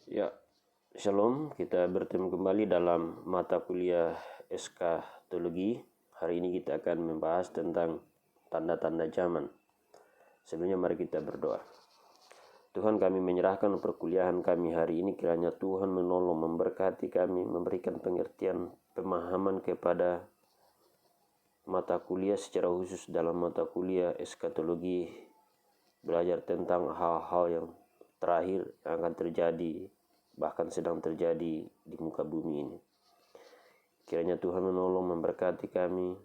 Ya, Shalom. Kita bertemu kembali dalam mata kuliah eskatologi. Hari ini kita akan membahas tentang tanda-tanda zaman. Sebelumnya mari kita berdoa. Tuhan, kami menyerahkan perkuliahan kami hari ini, kiranya Tuhan menolong, memberkati kami, memberikan pengertian, pemahaman kepada mata kuliah secara khusus dalam mata kuliah eskatologi, belajar tentang hal-hal yang terakhir yang akan terjadi, bahkan sedang terjadi di muka bumi ini. Kiranya Tuhan menolong, memberkati kami,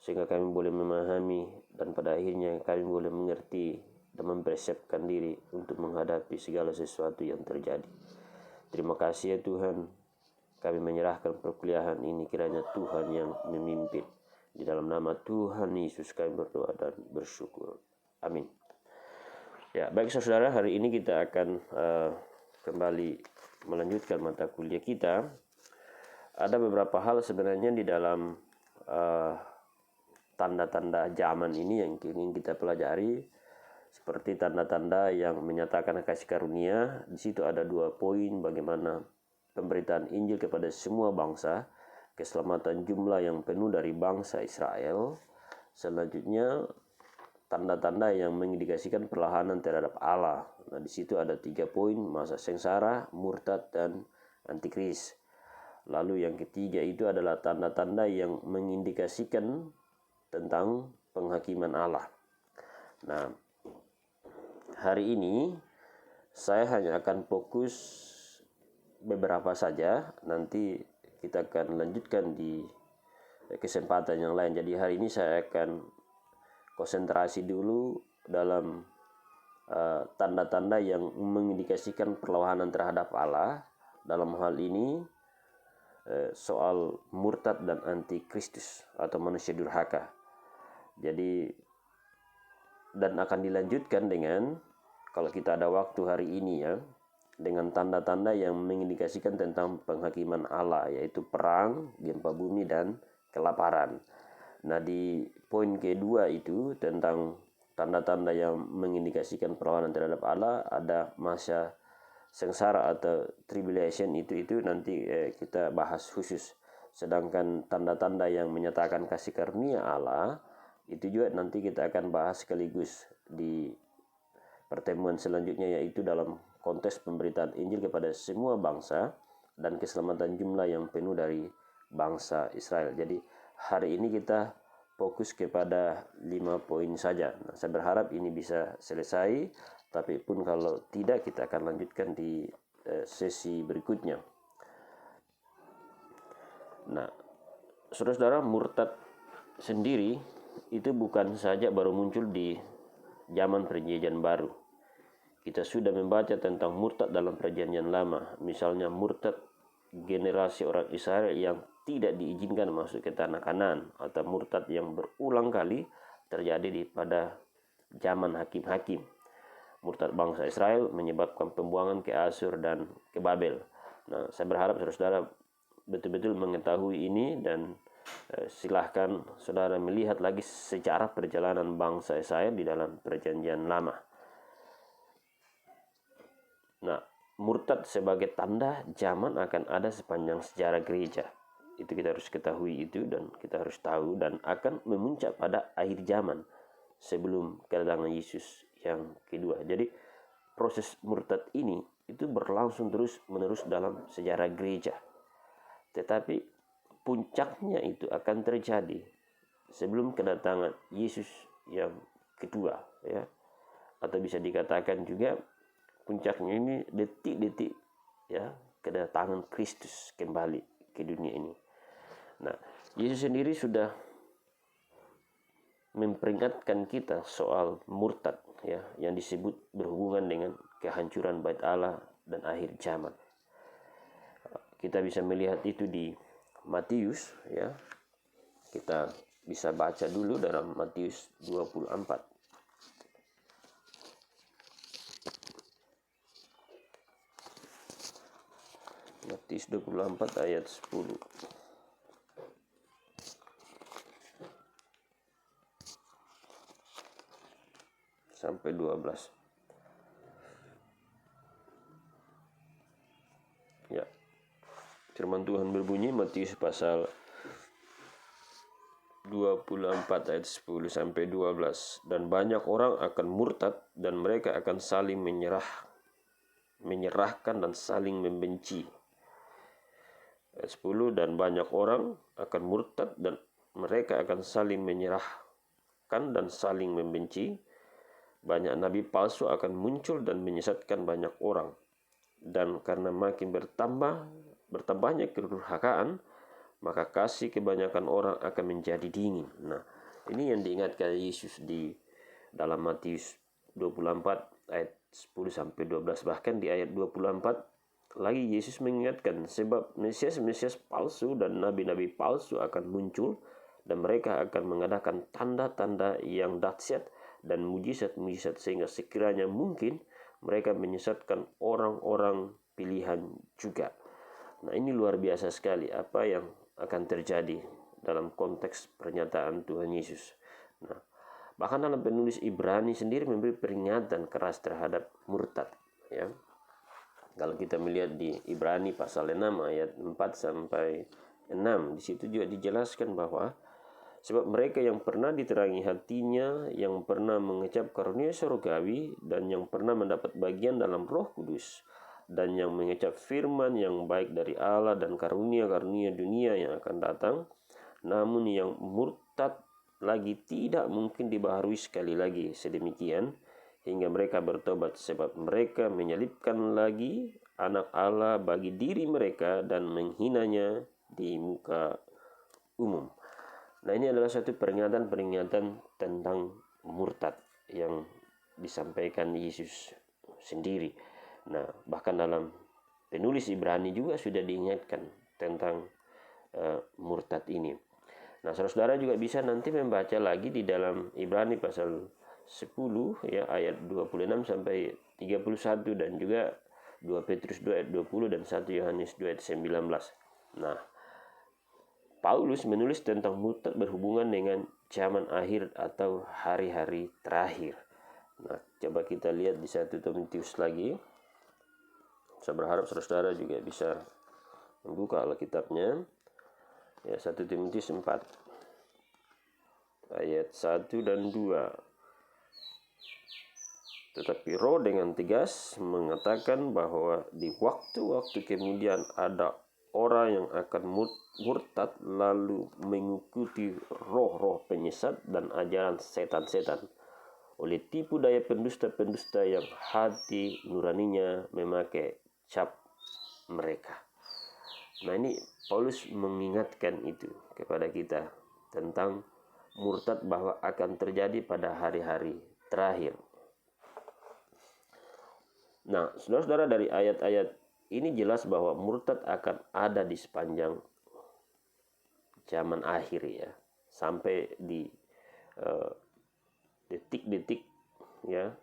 sehingga kami boleh memahami dan pada akhirnya kami boleh mengerti dan mempersiapkan diri untuk menghadapi segala sesuatu yang terjadi. Terima kasih ya Tuhan, kami menyerahkan perkuliahan ini, kiranya Tuhan yang memimpin. Di dalam nama Tuhan Yesus kami berdoa dan bersyukur. Amin. Ya, baik saudara, hari ini kita akan kembali melanjutkan mata kuliah kita. Ada beberapa hal sebenarnya di dalam tanda-tanda zaman ini yang ingin kita pelajari, seperti tanda-tanda yang menyatakan kasih karunia. Di situ ada 2 poin, bagaimana pemberitaan Injil kepada semua bangsa, keselamatan jumlah yang penuh dari bangsa Israel. Selanjutnya tanda-tanda yang mengindikasikan perlahanan terhadap Allah. Nah, di situ ada 3 poin, masa sengsara, murtad, dan antikris. Lalu yang ketiga itu adalah tanda-tanda yang mengindikasikan tentang penghakiman Allah. Nah, hari ini saya hanya akan fokus beberapa saja, nanti kita akan lanjutkan di kesempatan yang lain. Jadi hari ini saya akan konsentrasi dulu dalam tanda-tanda yang mengindikasikan perlawanan terhadap Allah. Dalam hal ini soal murtad dan antikristus atau manusia durhaka. Jadi, dan akan dilanjutkan dengan, kalau kita ada waktu hari ini ya, dengan tanda-tanda yang mengindikasikan tentang penghakiman Allah, yaitu perang, gempa bumi, dan kelaparan. Nah, di poin kedua itu tentang tanda-tanda yang mengindikasikan perlawanan terhadap Allah, ada masa sengsara atau tribulation, itu nanti kita bahas khusus. Sedangkan tanda-tanda yang menyatakan kasih karunia Allah, itu juga nanti kita akan bahas sekaligus di pertemuan selanjutnya, yaitu dalam konteks pemberitaan Injil kepada semua bangsa dan keselamatan jumlah yang penuh dari bangsa Israel. Jadi hari ini kita fokus kepada 5 poin saja. Nah, saya berharap ini bisa selesai, tapi pun kalau tidak, kita akan lanjutkan di sesi berikutnya. Nah, saudara-saudara, murtad sendiri itu bukan saja baru muncul di zaman perjanjian baru. Kita sudah membaca tentang murtad dalam perjanjian lama. Misalnya murtad generasi orang Israel yang tidak diizinkan masuk ke tanah Kanaan, atau murtad yang berulang kali terjadi pada zaman hakim-hakim. Murtad bangsa Israel menyebabkan pembuangan ke Asyur dan ke Babel. Nah, saya berharap saudara betul-betul mengetahui ini, dan silahkan saudara melihat lagi sejarah perjalanan bangsa Israel di dalam perjanjian lama. Nah, murtad sebagai tanda zaman akan ada sepanjang sejarah gereja. Itu kita harus ketahui itu, dan kita harus tahu, dan akan memuncak pada akhir zaman sebelum kedatangan Yesus yang kedua. Jadi proses murtad ini itu berlangsung terus-menerus dalam sejarah gereja. Tetapi puncaknya itu akan terjadi sebelum kedatangan Yesus yang kedua, ya. Atau bisa dikatakan juga puncaknya ini detik-detik ya kedatangan Kristus kembali ke dunia ini. Nah, Yesus sendiri sudah memperingatkan kita soal murtad ya, yang disebut berhubungan dengan kehancuran bait Allah dan akhir zaman. Kita bisa melihat itu di Matius ya. Kita bisa baca dulu dalam Matius 24. Matius 24 ayat 10 sampai 12. Ya, firman Tuhan berbunyi Matius pasal 24 ayat 10 sampai 12. Dan banyak orang akan murtad dan mereka akan saling menyerahkan dan saling membenci. Ayat 10, dan banyak orang akan murtad dan mereka akan saling menyerahkan dan saling membenci. Banyak nabi palsu akan muncul dan menyesatkan banyak orang. Dan karena makin bertambahnya kedurhakaan, maka kasih kebanyakan orang akan menjadi dingin. Nah, ini yang diingatkan Yesus di dalam Matius 24 ayat 10 sampai 12. Bahkan di ayat 24 lagi Yesus mengingatkan, sebab Mesias palsu dan nabi-nabi palsu akan muncul dan mereka akan mengadakan tanda-tanda yang dahsyat dan mujizat-mujizat sehingga sekiranya mungkin mereka menyesatkan orang-orang pilihan juga. Nah, ini luar biasa sekali apa yang akan terjadi dalam konteks pernyataan Tuhan Yesus. Nah, bahkan dalam penulis Ibrani sendiri memberi peringatan keras terhadap murtad, ya. Kalau kita melihat di Ibrani pasal 6 ayat 4 sampai 6, di situ juga dijelaskan bahwa sebab mereka yang pernah diterangi hatinya, yang pernah mengecap karunia surgawi, dan yang pernah mendapat bagian dalam Roh Kudus, dan yang mengecap firman yang baik dari Allah dan karunia-karunia dunia yang akan datang, namun yang murtad lagi tidak mungkin dibaharui sekali lagi sedemikian hingga mereka bertobat, sebab mereka menyelipkan lagi anak Allah bagi diri mereka dan menghinanya di muka umum. Nah, ini adalah satu peringatan tentang murtad yang disampaikan Yesus sendiri. Nah, bahkan dalam penulis Ibrani juga sudah diingatkan tentang murtad ini. Nah, saudara-saudara juga bisa nanti membaca lagi di dalam Ibrani pasal 10 ya ayat 26 sampai 31 dan juga 2 Petrus 2 ayat 20 dan 1 Yohanes 2 ayat 19. Nah, Paulus menulis tentang murtad berhubungan dengan zaman akhir atau hari-hari terakhir. Nah, coba kita lihat di 1 Timotius lagi. Saya berharap saudara-saudara juga bisa membuka Alkitabnya. Ya, 1 Timotius 4 ayat 1 dan 2. Tetapi Roh dengan tegas mengatakan bahwa di waktu-waktu kemudian ada orang yang akan murtad lalu mengikuti roh-roh penyesat dan ajaran setan-setan oleh tipu daya pendusta-pendusta yang hati nuraninya memakai cap mereka. Nah, ini Paulus mengingatkan itu kepada kita tentang murtad bahwa akan terjadi pada hari-hari terakhir. Nah, saudara-saudara, dari ayat-ayat ini jelas bahwa murtad akan ada di sepanjang zaman akhir ya, sampai di detik-detik ya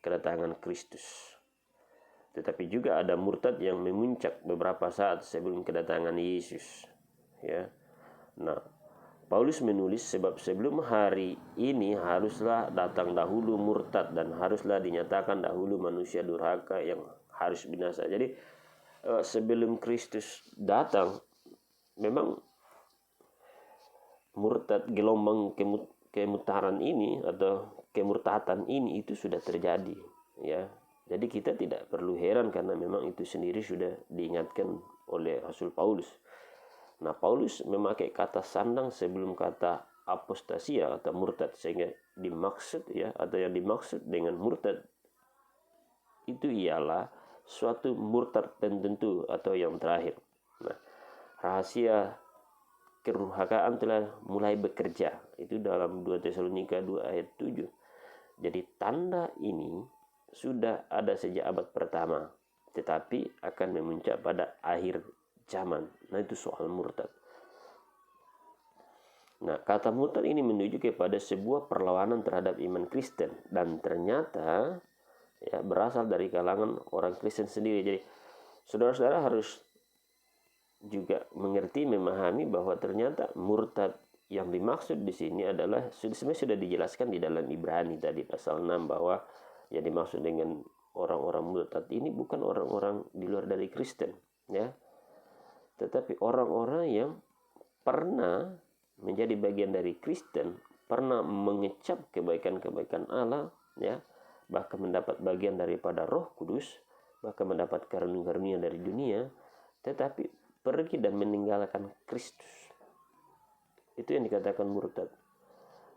kedatangan Kristus. Tetapi juga ada murtad yang memuncak beberapa saat sebelum kedatangan Yesus ya. Nah, Paulus menulis sebab sebelum hari ini haruslah datang dahulu murtad dan haruslah dinyatakan dahulu manusia durhaka yang harus binasa. Jadi sebelum Kristus datang memang murtad, gelombang kemutaran ini atau kemurtatan ini itu sudah terjadi ya. Jadi kita tidak perlu heran karena memang itu sendiri sudah diingatkan oleh Rasul Paulus. Nah, Paulus memakai kata sandang sebelum kata apostasia atau murtad, sehingga dimaksud ya, atau yang dimaksud dengan murtad itu ialah suatu murtad tertentu atau yang terakhir. Nah, rahasia kedurhakaan telah mulai bekerja. Itu dalam 2 Tesalonika 2 ayat 7. Jadi tanda ini sudah ada sejak abad pertama, tetapi akan memuncak pada akhir zaman. Nah, itu soal murtad. Nah, kata murtad ini menunjuk kepada sebuah perlawanan terhadap iman Kristen dan ternyata ya berasal dari kalangan orang Kristen sendiri. Jadi saudara-saudara harus juga mengerti, memahami bahwa ternyata murtad yang dimaksud di sini adalah sebenarnya sudah dijelaskan di dalam Ibrani tadi pasal 6 bahwa yang dimaksud dengan orang-orang murtad ini bukan orang-orang di luar dari Kristen, ya, tetapi orang-orang yang pernah menjadi bagian dari Kristen, pernah mengecap kebaikan-kebaikan Allah, ya, bahkan mendapat bagian daripada Roh Kudus, bahkan mendapat karunia-karunia dari dunia, tetapi pergi dan meninggalkan Kristus. Itu yang dikatakan murtad.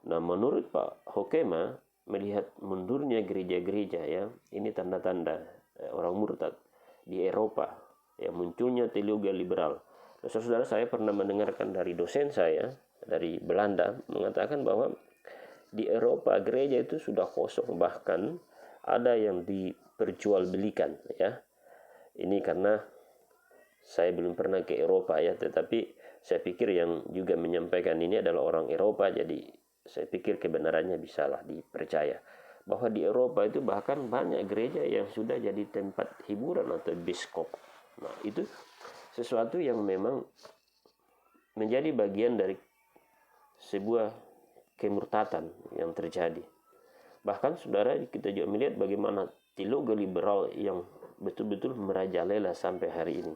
Nah, menurut Pak Hokema, melihat mundurnya gereja-gereja, ya, ini tanda-tanda orang murtad di Eropa, ya, munculnya teologi liberal. Nah, saudara, saya pernah mendengarkan dari dosen saya dari Belanda mengatakan bahwa di Eropa gereja itu sudah kosong, bahkan ada yang diperjualbelikan, ya. Ini karena saya belum pernah ke Eropa, ya, tetapi saya pikir yang juga menyampaikan ini adalah orang Eropa, jadi saya pikir kebenarannya bisalah dipercaya. Bahwa di Eropa itu bahkan banyak gereja yang sudah jadi tempat hiburan atau biskop. Nah, itu sesuatu yang memang menjadi bagian dari sebuah kemurtatan yang terjadi. Bahkan saudara, kita juga melihat bagaimana teologi liberal yang betul-betul merajalela sampai hari ini.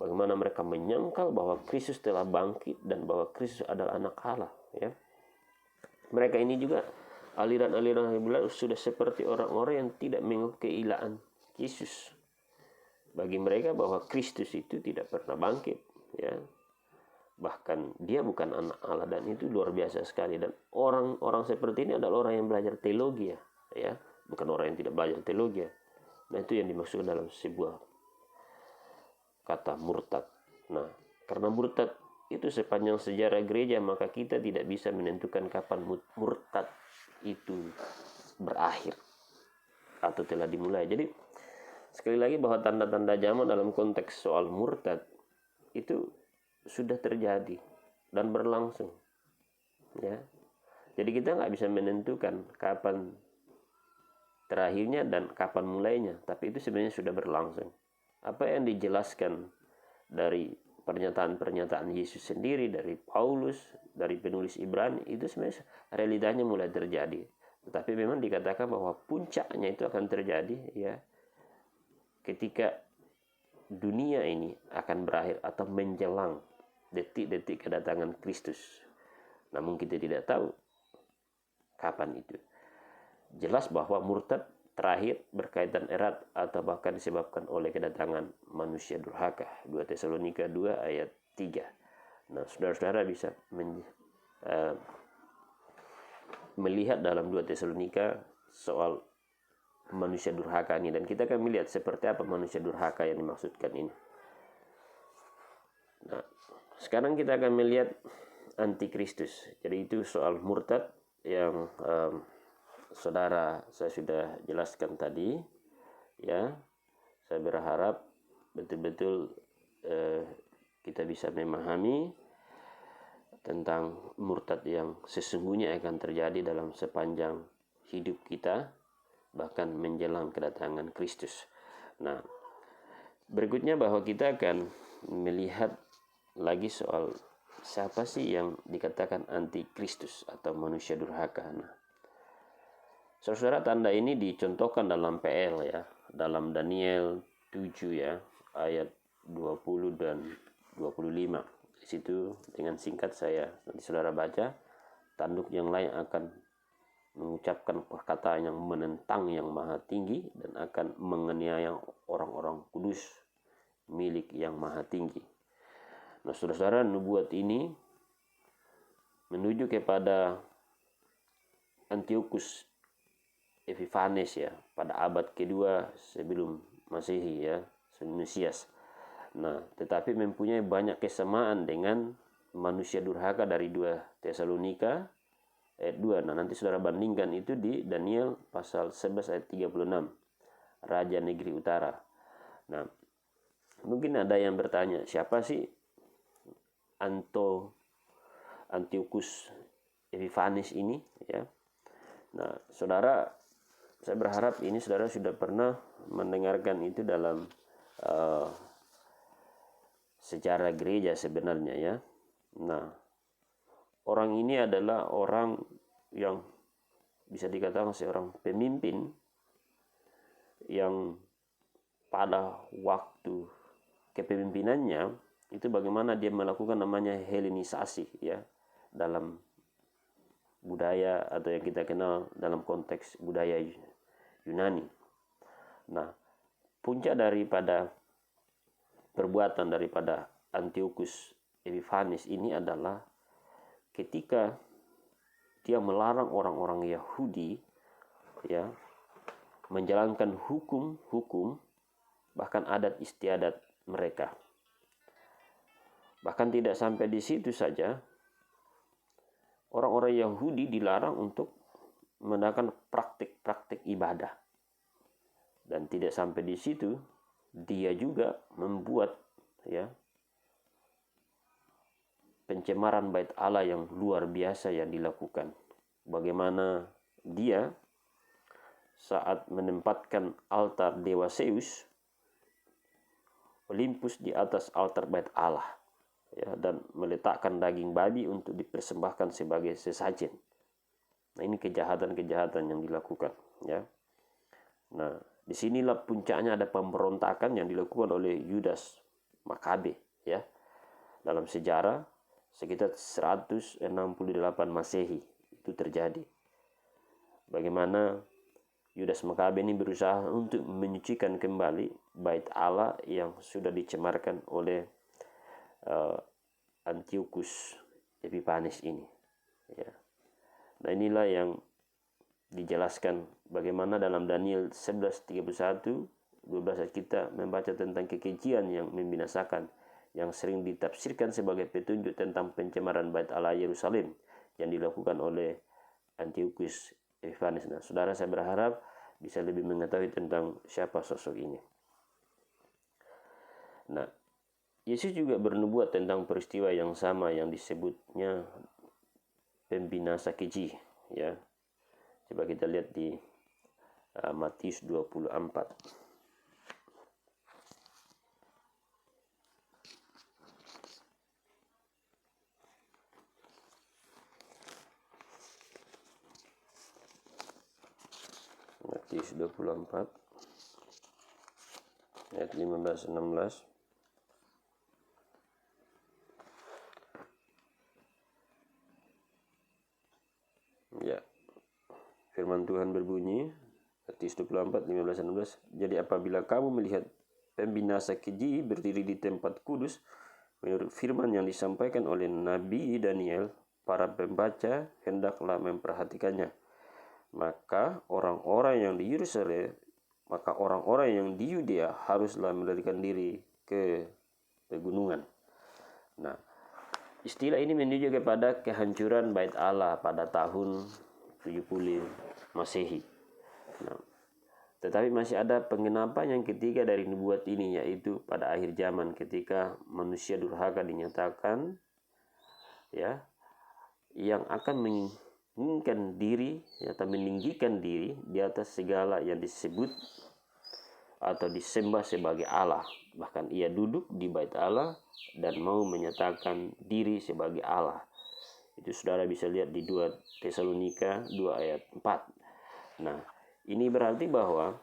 Bagaimana mereka menyangkal bahwa Kristus telah bangkit dan bahwa Kristus adalah anak Allah, ya. Mereka ini juga aliran-aliran liberal sudah seperti orang-orang yang tidak mengakui keilahan Yesus. Bagi mereka bahwa Kristus itu tidak pernah bangkit, ya. Bahkan dia bukan anak Allah, dan itu luar biasa sekali. Dan orang-orang seperti ini adalah orang yang belajar teologi, ya, bukan orang yang tidak belajar teologi. Nah, itu yang dimaksud dalam sebuah kata murtad. Nah, karena murtad itu sepanjang sejarah gereja, maka kita tidak bisa menentukan kapan murtad itu berakhir atau telah dimulai. Jadi sekali lagi bahwa tanda-tanda zaman dalam konteks soal murtad itu sudah terjadi dan berlangsung, ya. Jadi kita nggak bisa menentukan kapan terakhirnya dan kapan mulainya, tapi itu sebenarnya sudah berlangsung. Apa yang dijelaskan dari pernyataan-pernyataan Yesus sendiri, dari Paulus, dari penulis Ibrani, itu sebenarnya realitanya mulai terjadi. Tetapi memang dikatakan bahwa puncaknya itu akan terjadi, ya, ketika dunia ini akan berakhir atau menjelang detik-detik kedatangan Kristus. Namun kita tidak tahu kapan itu. Jelas bahwa murtad terakhir berkaitan erat atau bahkan disebabkan oleh kedatangan manusia durhaka. 2 Tesalonika 2 ayat 3. Nah, saudara-saudara bisa melihat dalam 2 Tesalonika soal manusia durhaka ini, dan kita akan melihat seperti apa manusia durhaka yang dimaksudkan ini. Nah, sekarang kita akan melihat antikristus. Jadi itu soal murtad yang saudara saya sudah jelaskan tadi, ya. Saya berharap betul-betul kita bisa memahami tentang murtad yang sesungguhnya akan terjadi dalam sepanjang hidup kita, bahkan menjelang kedatangan Kristus. Nah, berikutnya bahwa kita akan melihat lagi soal siapa sih yang dikatakan antikristus atau manusia durhaka. Nah, saudara, tanda ini dicontohkan dalam PL, ya, dalam Daniel 7, ya, ayat 20 dan 25. Di situ dengan singkat saya nanti saudara baca, tanduk yang lain akan mengucapkan perkataan yang menentang yang maha tinggi dan akan menganiaya orang-orang kudus milik yang maha tinggi. Nah, saudara-saudara, nubuat ini menuju kepada Antiochus Epiphanes, ya, pada abad kedua sebelum Masehi, ya, Mesias. Nah, tetapi mempunyai banyak kesamaan dengan manusia durhaka dari 2 Tesalonika ayat 2. Nah, nanti saudara bandingkan itu di Daniel pasal 11 ayat 36, Raja Negeri Utara. Nah, mungkin ada yang bertanya, siapa sih Antiochus Epiphanes ini, ya? Nah, saudara, saya berharap ini saudara sudah pernah mendengarkan itu dalam sejarah gereja sebenarnya, ya. Nah, orang ini adalah orang yang bisa dikatakan seorang pemimpin yang pada waktu kepemimpinannya itu bagaimana dia melakukan namanya Helenisasi ya dalam budaya atau yang kita kenal dalam konteks budaya Yunani. Nah, puncak daripada perbuatan daripada Antiochus Epiphanes ini adalah ketika dia melarang orang-orang Yahudi ya menjalankan hukum-hukum bahkan adat istiadat mereka. Bahkan tidak sampai di situ saja, orang-orang Yahudi dilarang untuk menggunakan praktik-praktik ibadah. Dan tidak sampai di situ, dia juga membuat ya pencemaran bait Allah yang luar biasa yang dilakukan. Bagaimana dia saat menempatkan altar dewa Zeus Olympus di atas altar bait Allah ya, dan meletakkan daging babi untuk dipersembahkan sebagai sesajen. Nah, ini kejahatan-kejahatan yang dilakukan ya. Nah, disinilah puncaknya ada pemberontakan yang dilakukan oleh Yudas Makabe ya. Dalam sejarah sekitar 168 Masehi itu terjadi. Bagaimana Yudas Makabe ini berusaha untuk menyucikan kembali bait Allah yang sudah dicemarkan oleh Antiochus Epiphanes ini. Ya. Nah, inilah yang dijelaskan bagaimana dalam Daniel 11:31, 12 kita membaca tentang kekejian yang membinasakan yang sering ditafsirkan sebagai petunjuk tentang pencemaran bait Allah Yerusalem yang dilakukan oleh Antiochus Epiphanes. Nah, saudara, saya berharap bisa lebih mengetahui tentang siapa sosok ini. Nah, Yesus juga bernubuat tentang peristiwa yang sama yang disebutnya pembinasa keji ya. Coba kita lihat di Matius 24. Matius 24 ayat 15-16. Ya. Firman Tuhan berbunyi, Matius 24, 15-16. Jadi apabila kamu melihat pembinasa keji berdiri di tempat kudus, menurut firman yang disampaikan oleh Nabi Daniel, para pembaca hendaklah memperhatikannya. Maka orang-orang yang di Yudea haruslah melarikan diri ke pegunungan. Nah, istilah ini menunjuk kepada kehancuran bait Allah pada tahun 70 Masehi. Nah, tetapi masih ada pengenapan yang ketiga dari nubuat ini, yaitu pada akhir zaman ketika manusia durhaka dinyatakan ya, yang akan menginginkan diri atau meninggikan diri di atas segala yang disebut atau disembah sebagai Allah. Bahkan ia duduk di bait Allah dan mau menyatakan diri sebagai Allah. Itu saudara bisa lihat di 2 Tesalonika 2 ayat 4. Nah, ini berarti bahwa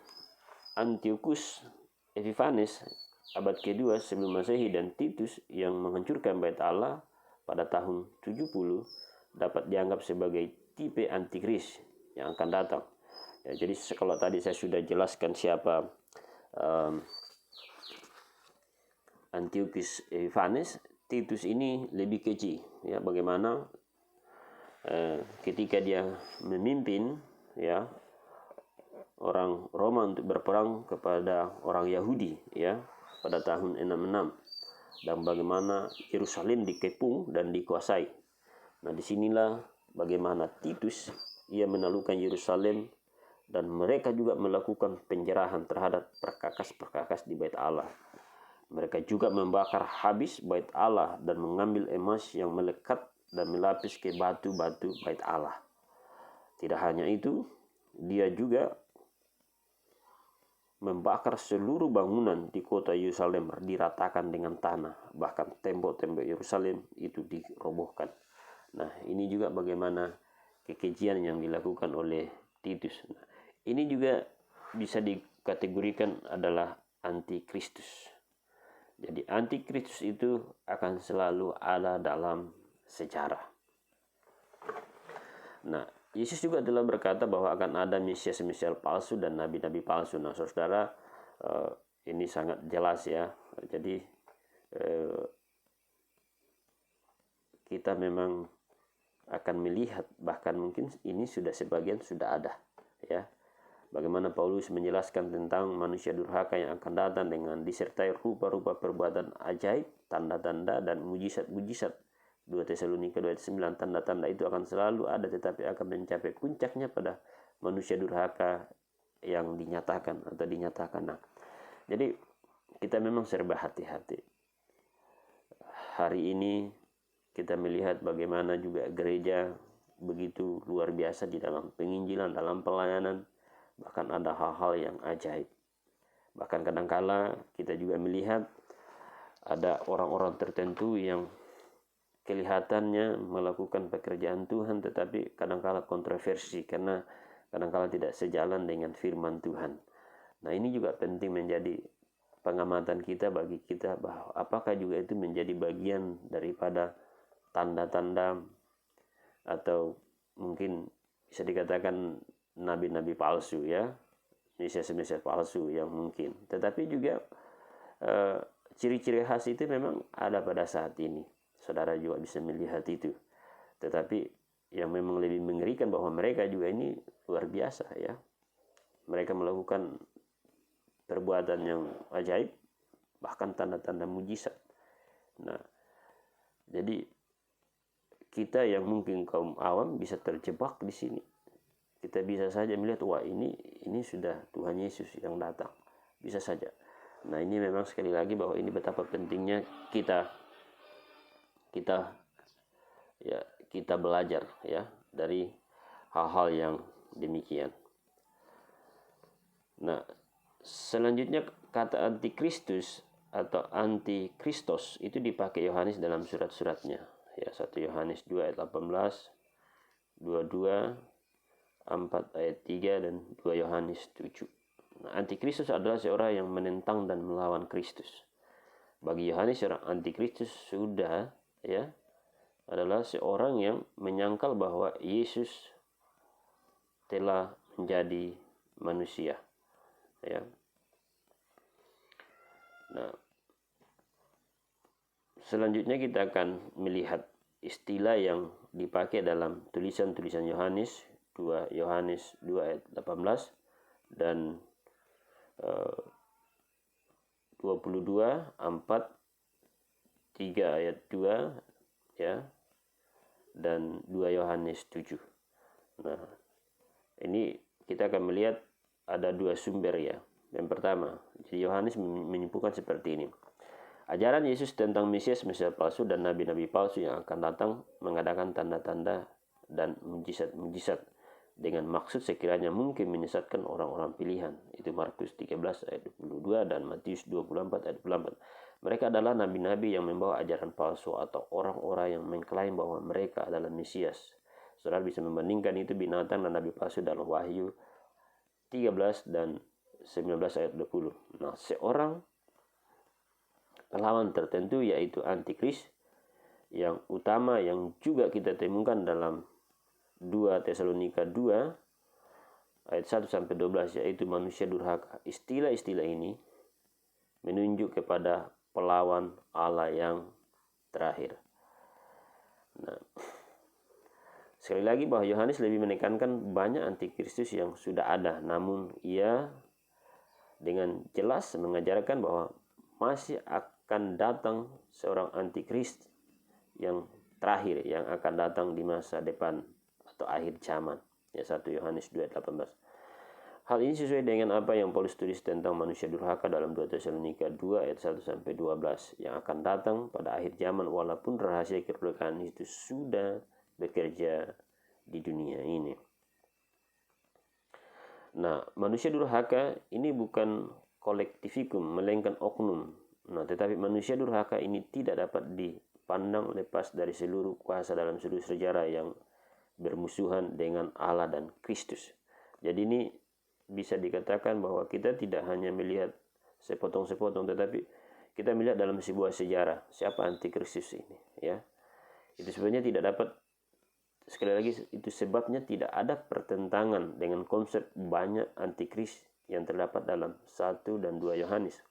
Antiochus Epiphanes abad kedua sebelum Masehi dan Titus yang menghancurkan bait Allah pada tahun 70 dapat dianggap sebagai tipe antikris yang akan datang. Ya, jadi kalau tadi saya sudah jelaskan siapa Antiochus Epiphanes, Titus ini lebih keji ya, bagaimana ketika dia memimpin ya orang Roma untuk berperang kepada orang Yahudi ya pada tahun 66, dan bagaimana Yerusalem dikepung dan dikuasai. Nah, disinilah bagaimana Titus ia menaklukkan Yerusalem dan mereka juga melakukan penjarahan terhadap perkakas-perkakas di bait Allah. Mereka juga membakar habis bait Allah dan mengambil emas yang melekat dan melapis ke batu-batu bait Allah. Tidak hanya itu, dia juga membakar seluruh bangunan di kota Yerusalem, diratakan dengan tanah, bahkan tembok-tembok Yerusalem itu dirobohkan. Nah, ini juga bagaimana kekejian yang dilakukan oleh Titus. Nah, ini juga bisa kategorikan adalah antikristus. Jadi antikristus itu akan selalu ada dalam sejarah. Nah, Yesus juga telah berkata bahwa akan ada mesias-mesias palsu dan nabi-nabi palsu. Nah, saudara, ini sangat jelas ya. Jadi kita memang akan melihat, bahkan mungkin ini sebagian sudah ada ya. Bagaimana Paulus menjelaskan tentang manusia durhaka yang akan datang dengan disertai rupa-rupa perbuatan ajaib, tanda-tanda dan mujizat-mujizat. 2 Tesalonika 2:9, tanda-tanda itu akan selalu ada, tetapi akan mencapai puncaknya pada manusia durhaka yang dinyatakan. Nah, jadi kita memang serba hati-hati. Hari ini kita melihat bagaimana juga gereja begitu luar biasa di dalam penginjilan, dalam pelayanan. Bahkan ada hal-hal yang ajaib. Bahkan kadangkala kita juga melihat ada orang-orang tertentu yang kelihatannya melakukan pekerjaan Tuhan, tetapi kadangkala kontroversi karena kadangkala tidak sejalan dengan firman Tuhan. Nah, ini juga penting menjadi pengamatan kita bagi kita, bahwa apakah juga itu menjadi bagian daripada tanda-tanda atau mungkin bisa dikatakan nabi-nabi palsu ya, mesias-mesias palsu yang mungkin. Tetapi juga ciri-ciri khas itu memang ada pada saat ini. Saudara juga bisa melihat itu. Tetapi yang memang lebih mengerikan bahwa mereka juga ini luar biasa ya. Mereka melakukan perbuatan yang ajaib, bahkan tanda-tanda mujizat. Nah, jadi kita yang mungkin kaum awam bisa terjebak di sini. Kita bisa saja melihat, wah ini sudah Tuhan Yesus yang datang. Bisa saja. Nah, ini memang sekali lagi bahwa ini betapa pentingnya kita belajar ya dari hal-hal yang demikian. Nah, selanjutnya kata antikristus atau antikristos itu dipakai Yohanes dalam surat-suratnya. Ya, 1 Yohanes 2 ayat 18, 22, 4 ayat 3 dan 2 Yohanes 7. Nah, antikristus adalah seorang yang menentang dan melawan Kristus. Bagi Yohanes, seorang antikristus sudah ya adalah seorang yang menyangkal bahwa Yesus telah menjadi manusia. Ya. Nah, selanjutnya kita akan melihat istilah yang dipakai dalam tulisan-tulisan Yohanes, 2 Yohanes 2 ayat 18 dan 22, 4, 3 ayat 2 ya, dan 2 Yohanes 7. Nah, ini kita akan melihat ada 2 sumber ya. Yang pertama, jadi Yohanes menyimpulkan seperti ini. Ajaran Yesus tentang Mesias palsu dan nabi-nabi palsu yang akan datang mengadakan tanda-tanda dan mujizat-mujizat dengan maksud sekiranya mungkin menyesatkan orang-orang pilihan. Itu Markus 13 ayat 22 dan Matius 24 ayat 24. Mereka adalah nabi-nabi yang membawa ajaran palsu atau orang-orang yang mengklaim bahwa mereka adalah Mesias. Saudara bisa membandingkan itu binatang dan nabi palsu dalam Wahyu 13 dan 19 ayat 20. Nah, seorang lawan tertentu yaitu antikris yang utama yang juga kita temukan dalam 2 Tesalonika 2 ayat 1 sampai 12 yaitu manusia durhaka. Istilah-istilah ini menunjuk kepada pelawan Allah yang terakhir. Nah, sekali lagi bahwa Yohanes lebih menekankan banyak antikristus yang sudah ada, namun ia dengan jelas mengajarkan bahwa masih akan datang seorang antikristus yang terakhir yang akan datang di masa depan atau akhir zaman. Ya, 1 Yohanes 2:18. Hal ini sesuai dengan apa yang Paulus tulis tentang manusia durhaka dalam 2 Tesalonika 2 ayat 1 sampai 12 yang akan datang pada akhir zaman walaupun rahasia kedudukan itu sudah bekerja di dunia ini. Nah, manusia durhaka ini bukan kolektivikum melainkan oknum. Nah, tetapi manusia durhaka ini tidak dapat dipandang lepas dari seluruh kuasa dalam seluruh sejarah yang bermusuhan dengan Allah dan Kristus. Jadi ini bisa dikatakan bahwa kita tidak hanya melihat sepotong-sepotong, tetapi kita melihat dalam sebuah sejarah siapa antikristus ini, ya. Itu sebenarnya tidak dapat, sekali lagi itu sebabnya tidak ada pertentangan dengan konsep banyak antikristus yang terdapat dalam 1 dan 2 Yohanes.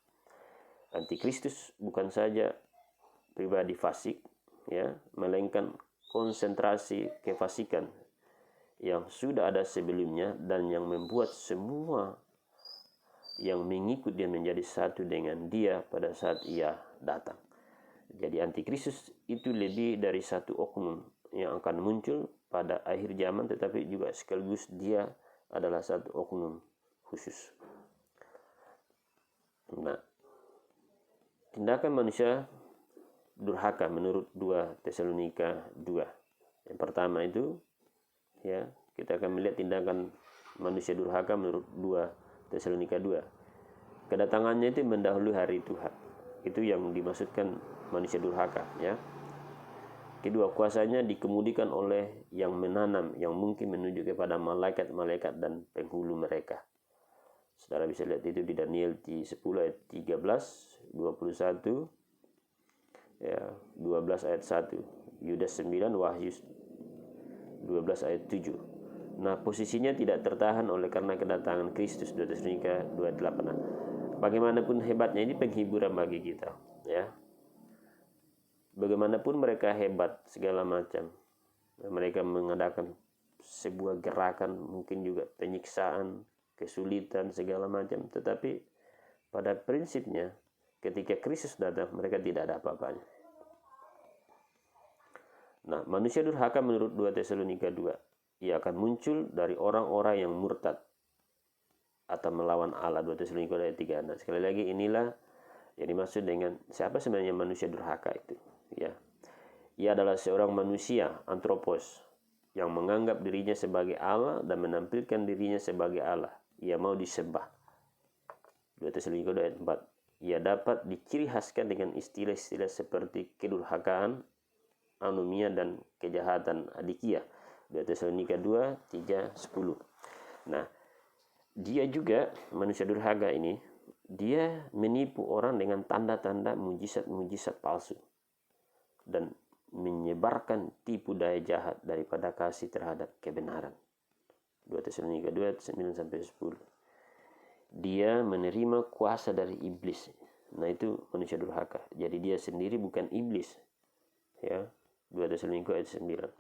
Antikristus bukan saja pribadi fasik, ya, melainkan konsentrasi kefasikan yang sudah ada sebelumnya dan yang membuat semua yang mengikut dia menjadi satu dengan dia pada saat ia datang. Jadi antikristus itu lebih dari satu oknum yang akan muncul pada akhir zaman, tetapi juga sekaligus dia adalah satu oknum khusus. Nah, tindakan manusia durhaka menurut 2 Tesalonika 2. Yang pertama itu, ya, kita akan melihat tindakan manusia durhaka menurut 2 Tesalonika 2. Kedatangannya itu mendahului hari Tuhan. Itu yang dimaksudkan manusia durhaka, ya. Kedua, kuasanya dikemudikan oleh yang menanam, yang mungkin menuju kepada malaikat-malaikat dan penghulu mereka. Saudara bisa lihat itu di Daniel 10 ayat 13, 21, ya, 12 ayat 1, Yudas 9, Wahyu 12 ayat 7. Nah, posisinya tidak tertahan oleh karena kedatangan Kristus, 2 Tesalonika 2:8. Nah, bagaimanapun hebatnya ini penghiburan bagi kita, ya. Bagaimanapun mereka hebat segala macam, mereka mengadakan sebuah gerakan, mungkin juga penyiksaan, kesulitan segala macam, tetapi pada prinsipnya ketika Kristus datang mereka tidak ada apa-apanya. Nah, manusia durhaka menurut 2 Tesalonika 2, ia akan muncul dari orang-orang yang murtad atau melawan Allah, 2 Tesalonika 3. Nah, sekali lagi inilah yang dimaksud dengan siapa sebenarnya manusia durhaka itu, ya. Ia adalah seorang manusia antropos yang menganggap dirinya sebagai Allah dan menampilkan dirinya sebagai Allah. Ia mau disembah, 2 Tesalonika 2 ayat 4. Ia dapat diciri khaskan dengan istilah-istilah seperti kedurhakaan, anomia, dan kejahatan adikia, 2 Tesalonika 2, 3, 10. Nah, dia juga manusia durhaka ini, dia menipu orang dengan tanda-tanda mujizat-mujizat palsu dan menyebarkan tipu daya jahat daripada kasih terhadap kebenaran, 2 Tesalonika 2, 9-10. Dia menerima kuasa dari iblis. Nah, itu manusia durhaka. Jadi dia sendiri bukan iblis, ya, 2 Tesalonika ayat 9.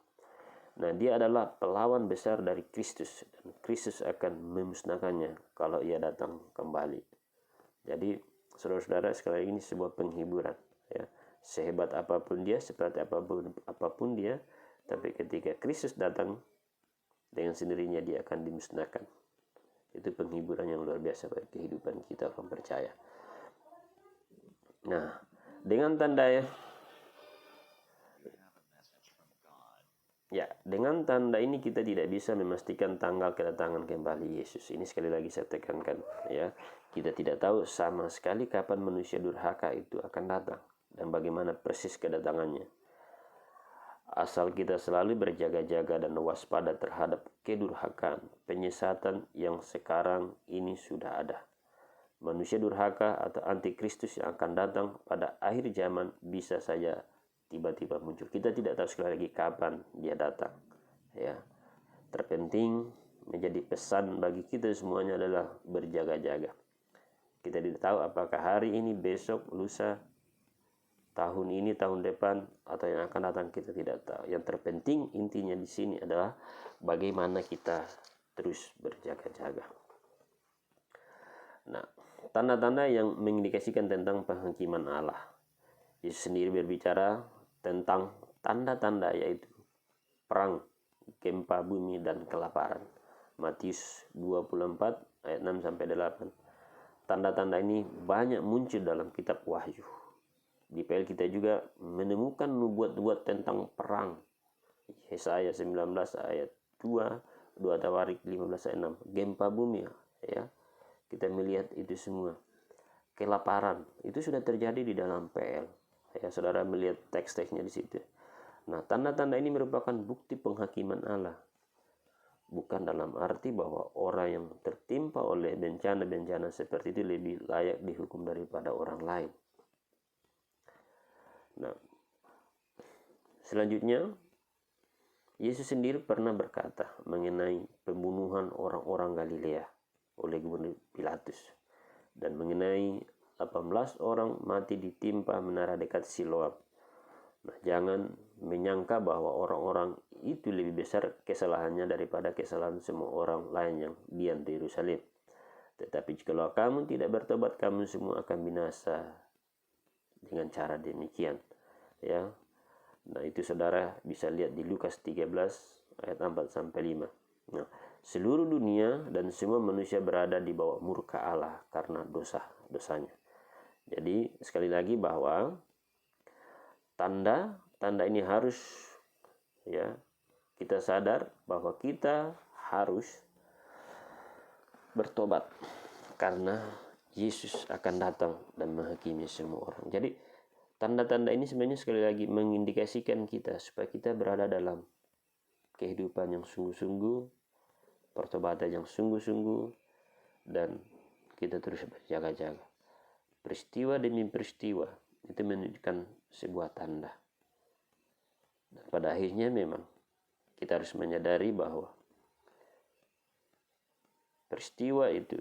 Nah, dia adalah pelawan besar dari Kristus, dan Kristus akan memusnahkannya kalau ia datang kembali. Jadi saudara-saudara, sekali lagi ini sebuah penghiburan, ya. Sehebat apapun dia, seperti apapun dia, tapi ketika Kristus datang, dengan sendirinya dia akan dimusnahkan. Itu penghiburan yang luar biasa bagi kehidupan kita orang percaya. Nah, dengan tanda dengan tanda ini kita tidak bisa memastikan tanggal kedatangan kembali Yesus. Ini sekali lagi saya tekankan, ya. Kita tidak tahu sama sekali kapan manusia durhaka itu akan datang dan bagaimana persis kedatangannya. Asal kita selalu berjaga-jaga dan waspada terhadap kedurhakaan, penyesatan yang sekarang ini sudah ada. Manusia durhaka atau antikristus yang akan datang pada akhir zaman bisa saja tiba-tiba muncul. Kita tidak tahu sekali lagi kapan dia datang, ya. Terpenting menjadi pesan bagi kita semuanya adalah berjaga-jaga. Kita tidak tahu apakah hari ini, besok, lusa, tahun ini, tahun depan, atau yang akan datang, kita tidak tahu. Yang terpenting intinya di sini adalah bagaimana kita terus berjaga-jaga. Nah, tanda-tanda yang mengindikasikan tentang penghakiman Allah. Yesus sendiri berbicara tentang tanda-tanda, yaitu perang, gempa bumi, dan kelaparan. Matius 24 ayat 6-8. Tanda-tanda ini banyak muncul dalam kitab Wahyu. Di PL kita juga menemukan nubuat-nubuat tentang perang. Yesaya 19 ayat 2, 2 Tawarik 15 ayat 6. Gempa bumi, ya. Kita melihat itu semua. Kelaparan itu sudah terjadi di dalam PL. Ya, saudara melihat teks-teksnya di situ. Nah, tanda-tanda ini merupakan bukti penghakiman Allah. bukan dalam arti bahwa orang yang tertimpa oleh bencana-bencana seperti itu lebih layak dihukum daripada orang lain. Nah, selanjutnya Yesus sendiri pernah berkata mengenai pembunuhan orang-orang Galilea oleh Gubernur Pilatus dan mengenai 18 orang mati ditimpa menara dekat Siloam. Nah, jangan menyangka bahwa orang-orang itu lebih besar kesalahannya daripada kesalahan semua orang lain yang diam di Yerusalem. Tetapi jikalau kamu tidak bertobat, kamu semua akan binasa dengan cara demikian. Ya. Nah, itu saudara bisa lihat di Lukas 13 ayat 4 sampai 5. Nah, seluruh dunia dan semua manusia berada di bawah murka Allah karena dosa-dosanya. Jadi sekali lagi bahwa tanda ini harus, ya, kita sadar bahwa kita harus bertobat karena Yesus akan datang dan menghakimi semua orang. Jadi tanda-tanda ini sebenarnya sekali lagi mengindikasikan kita supaya kita berada dalam kehidupan yang sungguh-sungguh, pertobatan yang sungguh-sungguh, dan kita terus berjaga-jaga. Peristiwa demi peristiwa itu menunjukkan sebuah tanda. Dan pada akhirnya memang kita harus menyadari bahwa peristiwa itu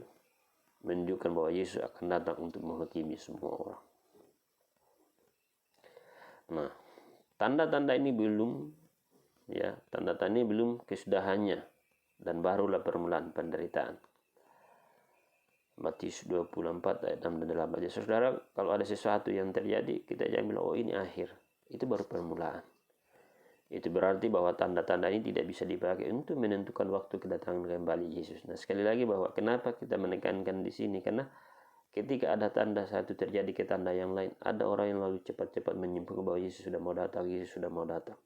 menunjukkan bahwa Yesus akan datang untuk menghakimi semua orang. Nah, tanda-tanda ini belum kesudahannya dan barulah permulaan penderitaan. Matius 24 ayat 6 dan 8. Jadi saudara, kalau ada sesuatu yang terjadi, kita jangan bilang, oh ini akhir. Itu baru permulaan. Itu berarti bahwa tanda-tanda ini tidak bisa dipakai untuk menentukan waktu kedatangan kembali Yesus. Nah, sekali lagi bahwa kenapa kita menekankan di sini? Karena ketika ada tanda satu terjadi ke tanda yang lain, ada orang yang lalu cepat-cepat menyimpulkan bahwa Yesus sudah mau datang, Yesus sudah mau datang.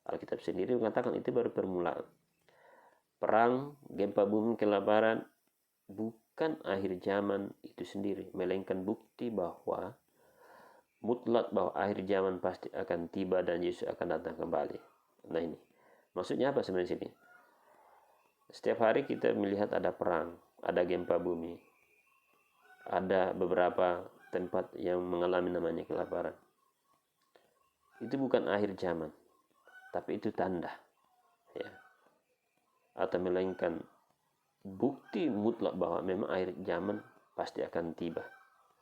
Alkitab sendiri mengatakan itu baru permulaan. Perang, gempa bumi, kelaparan bukan akhir zaman itu sendiri, melainkan bukti bahwa mutlak bahwa akhir zaman pasti akan tiba dan Yesus akan datang kembali. Nah, ini maksudnya apa sebenarnya sini? Setiap hari kita melihat ada perang, ada gempa bumi, ada beberapa tempat yang mengalami namanya kelaparan. Itu bukan akhir zaman, tapi itu tanda, ya, atau melainkan bukti mutlak bahwa memang akhir zaman pasti akan tiba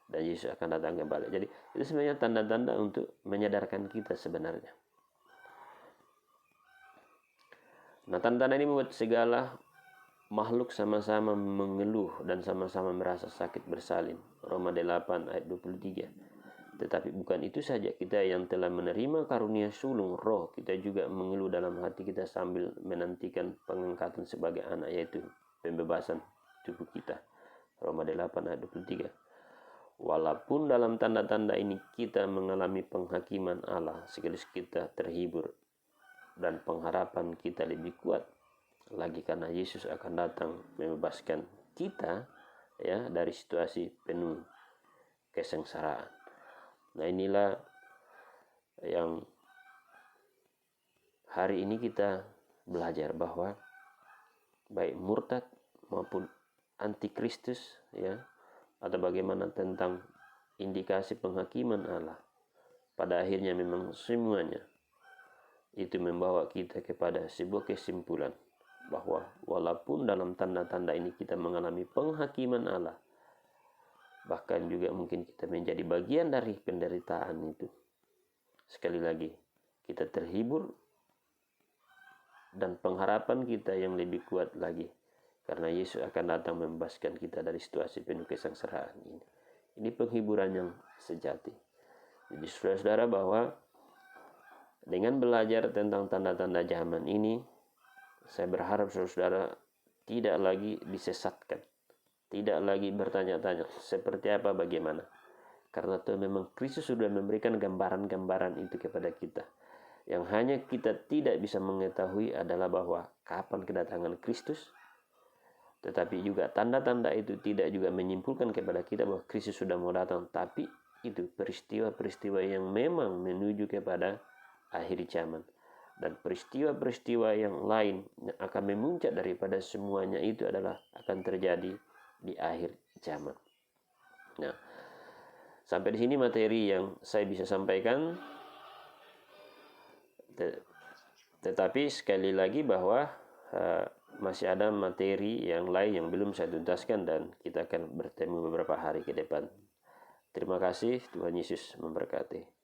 dan Yesus akan datang kembali. Jadi itu sebenarnya tanda-tanda untuk menyadarkan kita sebenarnya. Nah, tanda-tanda ini membuat segala makhluk sama-sama mengeluh dan sama-sama merasa sakit bersalin. Roma 8 ayat 23. Tetapi bukan itu saja, kita yang telah menerima karunia sulung roh, kita juga mengeluh dalam hati kita sambil menantikan pengangkatan sebagai anak, yaitu pembebasan tubuh kita. Roma 8 ayat 23. Walaupun dalam tanda-tanda ini kita mengalami penghakiman Allah, sekaligus kita terhibur dan pengharapan kita lebih kuat lagi karena Yesus akan datang membebaskan kita, ya, dari situasi penuh kesengsaraan. Nah, inilah yang hari ini kita belajar bahwa baik murtad maupun antikristus, ya, atau bagaimana tentang indikasi penghakiman Allah, pada akhirnya memang semuanya itu membawa kita kepada sebuah kesimpulan bahwa walaupun dalam tanda-tanda ini kita mengalami penghakiman Allah, bahkan juga mungkin kita menjadi bagian dari penderitaan itu, sekali lagi kita terhibur dan pengharapan kita yang lebih kuat lagi karena Yesus akan datang membebaskan kita dari situasi penuh kesengsaraan ini. Ini penghiburan yang sejati. Jadi saudara-saudara, bahwa dengan belajar tentang tanda-tanda zaman ini, saya berharap saudara-saudara tidak lagi disesatkan, tidak lagi bertanya-tanya seperti apa, bagaimana. Karena itu memang Kristus sudah memberikan gambaran-gambaran itu kepada kita. Yang hanya kita tidak bisa mengetahui adalah bahwa kapan kedatangan Kristus. Tetapi juga tanda-tanda itu tidak juga menyimpulkan kepada kita bahwa Kristus sudah mau datang. Tapi itu peristiwa-peristiwa yang memang menuju kepada akhir zaman. dan peristiwa-peristiwa yang lain yang akan memuncak daripada semuanya itu adalah akan terjadi di akhir zaman. Nah, sampai di sini materi yang saya bisa sampaikan. Tetapi sekali lagi bahwa masih ada materi yang lain yang belum saya tuntaskan dan kita akan bertemu beberapa hari ke depan. Terima kasih, Tuhan Yesus memberkati.